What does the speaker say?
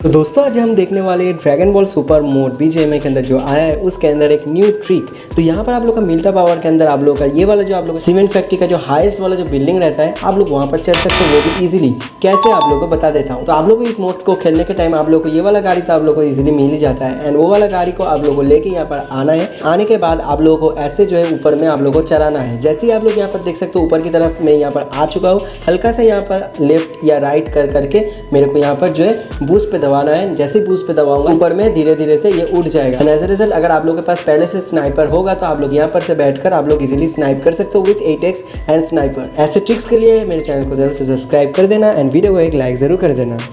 तो दोस्तों आज हम देखने वाले हैं dragon ball super mode BGMI के अंदर जो आया है उसके अंदर एक न्यू ट्रिक। तो यहाँ पर आप लोग का मिल्टा पावर के अंदर आप लोग का ये वाला जो आप लोग सीमेंट फैक्ट्री का जो हाईएस्ट वाला जो बिल्डिंग रहता है आप लोग वहाँ पर चढ़ सकते हो, वो भी इजीली। कैसे आप लोग को बता देता हूँ। तो आप लोग को इस मोड को खेलने के टाइम आप लोग को ये वाला गाड़ी तो आप लोग को इजीली मिल ही जाता है, एंड वो वाला गाड़ी को आप लोग को लेके यहाँ पर आना है। आने के बाद आप लोगों को ऐसे जो है ऊपर में आप लोग को चलाना है। जैसे ही आप लोग यहाँ पर देख सकते हो ऊपर की तरफ मैं यहाँ पर आ चुका हूँ। हल्का सा यहाँ पर लेफ्ट या राइट कर करके मेरे को यहाँ पर जो है बूस्ट पे दबाना है। जैसे बूस्ट पे दबाऊंगा ऊपर में धीरे धीरे से ये उड़ जाएगा। एंड एज अ रिजल्ट अगर आप लोगों के पास पहले से स्नाइपर होगा तो आप लोग यहाँ पर से बैठकर आप लोग इजीली स्नाइप कर सकते हो विद 8x एंड स्नाइपर। ऐसे ट्रिक्स के लिए मेरे चैनल को जरूर से सब्सक्राइब कर देना एंड वीडियो को एक लाइक जरूर कर देना।